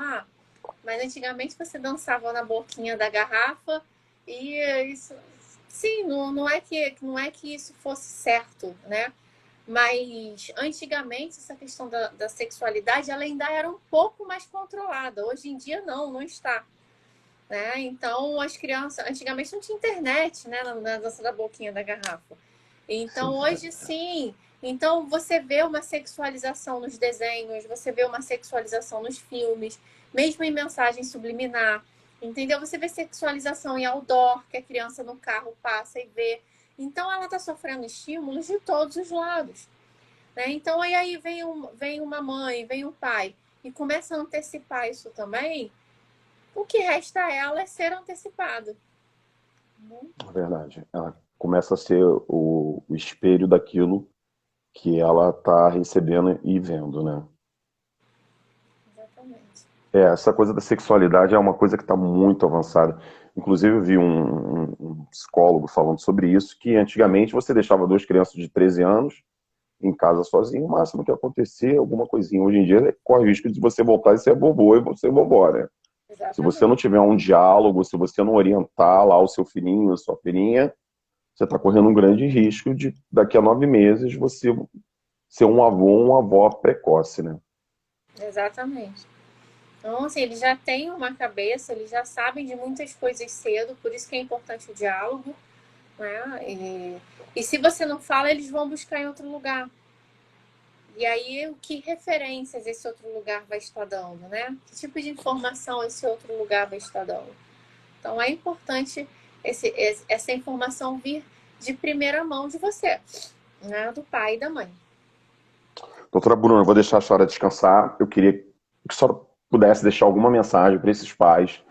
B: mas antigamente você dançava na boquinha da garrafa e isso... Sim, não é que isso fosse certo, né? Mas antigamente essa questão da sexualidade ela ainda era um pouco mais controlada. Hoje em dia não está. Né? Então as crianças, antigamente não tinha internet, né? Na dança da boquinha da garrafa. Então hoje sim. Então você vê uma sexualização nos desenhos, você vê uma sexualização nos filmes, mesmo em mensagem subliminar. Entendeu? Você vê sexualização em outdoor, que a criança no carro passa e vê. Então ela está sofrendo estímulos de todos os lados. Né? Então, aí vem uma mãe, vem um pai e começa a antecipar isso também, o que resta a ela é ser antecipado.
A: É verdade. Ela começa a ser o espelho daquilo que ela está recebendo e vendo, né?
B: Exatamente.
A: Essa coisa da sexualidade é uma coisa que está muito avançada. Inclusive, eu vi um psicólogo falando sobre isso, que antigamente você deixava duas crianças de 13 anos em casa sozinho, o máximo que ia acontecer, alguma coisinha. Hoje em dia, corre o risco de você voltar e ser vovô e você vovó, né? Se você não
B: Exatamente.
A: tiver um diálogo, se você não orientar lá o seu filhinho, a sua filhinha, você está correndo um grande risco de, daqui a 9 meses, você ser um avô ou uma avó precoce, né?
B: Exatamente. Então, assim, eles já têm uma cabeça, eles já sabem de muitas coisas cedo, por isso que é importante o diálogo, né? E se você não fala, eles vão buscar em outro lugar. E aí, que referências esse outro lugar vai estar dando, né? Que tipo de informação esse outro lugar vai estar dando? Então, é importante essa informação vir de primeira mão de você, né? Do pai e da mãe.
A: Doutora Bruna, eu vou deixar a senhora descansar. Eu queria que a senhora pudesse deixar alguma mensagem para esses pais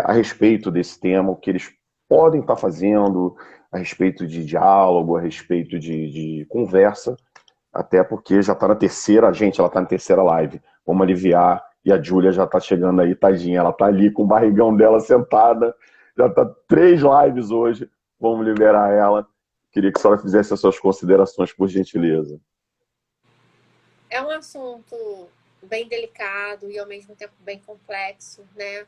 A: a respeito desse tema, o que eles podem estar fazendo, a respeito de diálogo, a respeito de conversa, até porque já está na terceira, gente, ela está na terceira live. Vamos aliviar. E a Júlia já está chegando aí, tadinha. Ela está ali com o barrigão dela sentada. Já está 3 lives hoje. Vamos liberar ela. Queria que a senhora fizesse as suas considerações, por gentileza.
B: É um assunto bem delicado e ao mesmo tempo bem complexo, né?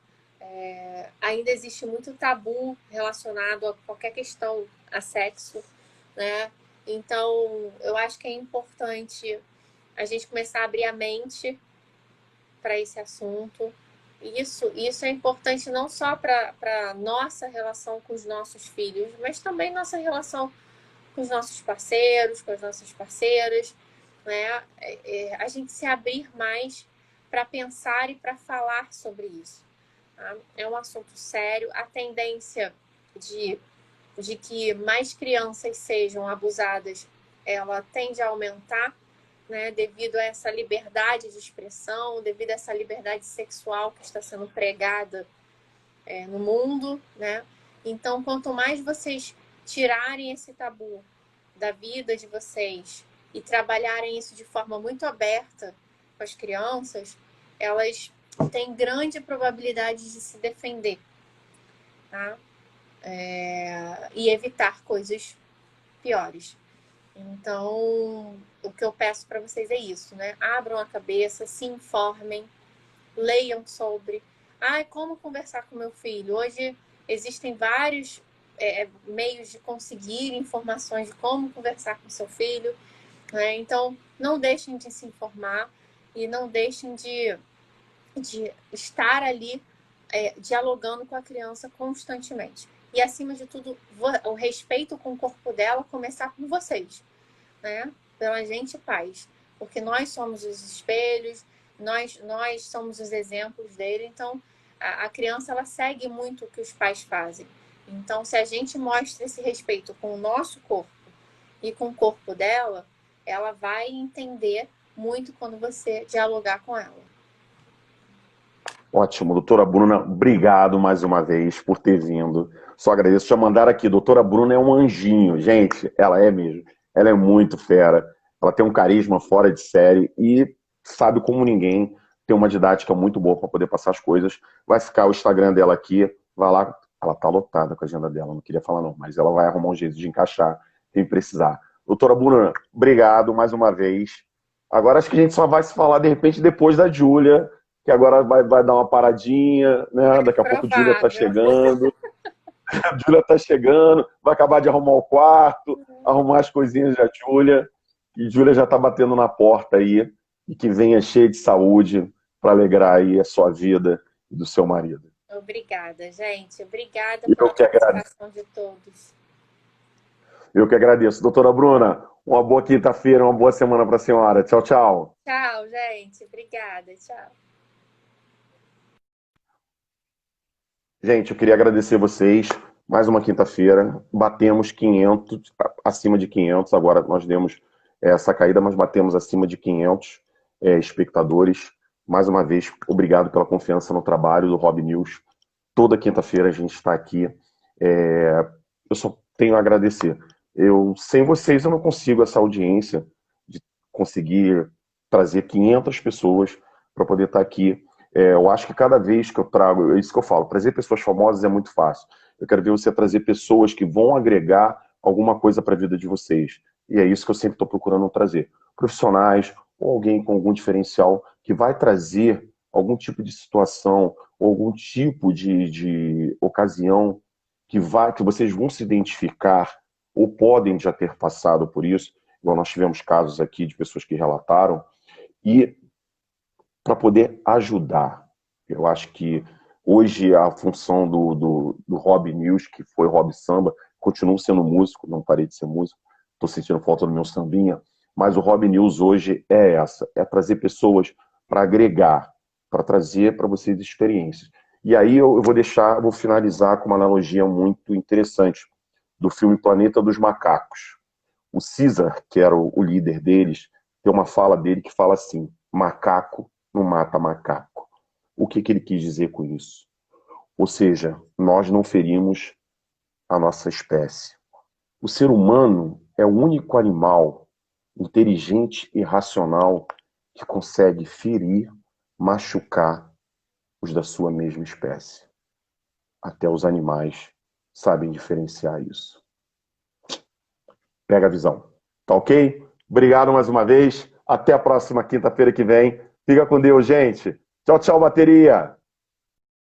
B: Ainda existe muito tabu relacionado a qualquer questão a sexo, né? Então, eu acho que é importante a gente começar a abrir a mente para esse assunto. Isso é importante não só para nossa relação com os nossos filhos, mas também nossa relação com os nossos parceiros, com as nossas parceiras, né? A gente se abrir mais para pensar e para falar sobre isso. Tá? É um assunto sério. A tendência de, de que mais crianças sejam abusadas, ela tende a aumentar, né, devido a essa liberdade de expressão, devido a essa liberdade sexual que está sendo pregada no mundo, né? Então, quanto mais vocês tirarem esse tabu da vida de vocês e trabalharem isso de forma muito aberta com as crianças, elas têm grande probabilidade de se defender, tá? E evitar coisas piores. Então, o que eu peço para vocês é isso, né? Abram a cabeça, se informem, leiam sobre. Como conversar com meu filho? Hoje existem vários meios de conseguir informações de como conversar com seu filho, né? Então, não deixem de se informar e não deixem de estar ali dialogando com a criança constantemente. E, acima de tudo, o respeito com o corpo dela começar por vocês, né? Pela gente, pais. Porque nós somos os espelhos, nós somos os exemplos dele. Então, a criança, ela segue muito o que os pais fazem. Então, se a gente mostra esse respeito com o nosso corpo e com o corpo dela, ela vai entender muito quando você dialogar com ela.
A: Ótimo, doutora Bruna, obrigado mais uma vez por ter vindo. Só agradeço. Já mandaram aqui, doutora Bruna é um anjinho. Gente, ela é mesmo. Ela é muito fera. Ela tem um carisma fora de série e sabe como ninguém, tem uma didática muito boa para poder passar as coisas. Vai ficar o Instagram dela aqui, vai lá. Ela tá lotada com a agenda dela, não queria falar não, mas ela vai arrumar um jeito de encaixar quem precisar. Doutora Bruna, obrigado mais uma vez. Agora acho que a gente só vai se falar de repente depois da Júlia, que agora vai dar uma paradinha, né? Daqui a pouco a Júlia tá
B: Provável.
A: chegando. A Júlia tá chegando, vai acabar de arrumar o quarto, arrumar as coisinhas da Júlia. E Júlia já tá batendo na porta aí. E que venha cheia de saúde para alegrar aí a sua vida e do seu marido.
B: Obrigada, gente. Obrigada
A: E
B: pela participação de todos.
A: Eu que agradeço. Doutora Bruna, uma boa quinta-feira, uma boa semana para a senhora. Tchau, tchau.
B: Tchau, gente. Obrigada. Tchau.
A: Gente, eu queria agradecer vocês. Mais uma quinta-feira. Batemos 500, acima de 500. Agora nós demos essa caída, mas batemos acima de 500 espectadores. Mais uma vez, obrigado pela confiança no trabalho do Rob News. Toda quinta-feira a gente está aqui. Eu só tenho a agradecer. Sem vocês eu não consigo essa audiência de conseguir trazer 500 pessoas para poder estar aqui. Eu acho que cada vez que eu trago, é isso que eu falo, trazer pessoas famosas é muito fácil. Eu quero ver você trazer pessoas que vão agregar alguma coisa para a vida de vocês. E é isso que eu sempre estou procurando trazer. Profissionais ou alguém com algum diferencial que vai trazer algum tipo de situação ou algum tipo de ocasião que vocês vão se identificar ou podem já ter passado por isso. Igual nós tivemos casos aqui de pessoas que relataram. E para poder ajudar. Eu acho que hoje a função do Rob News, que foi Rob Samba, continuo sendo músico, não parei de ser músico, estou sentindo falta do meu sambinha, mas o Rob News hoje é essa, é trazer pessoas para agregar, para trazer para vocês experiências. E aí eu vou finalizar com uma analogia muito interessante do filme Planeta dos Macacos. O Caesar, que era o líder deles, tem uma fala dele que fala assim: macaco não mata macaco. O que ele quis dizer com isso? Ou seja, nós não ferimos a nossa espécie. O ser humano é o único animal inteligente e racional que consegue ferir, machucar os da sua mesma espécie. Até os animais sabem diferenciar isso. Pega a visão. Tá ok? Obrigado mais uma vez. Até a próxima quinta-feira que vem. Fica com Deus, gente. Tchau, tchau, bateria.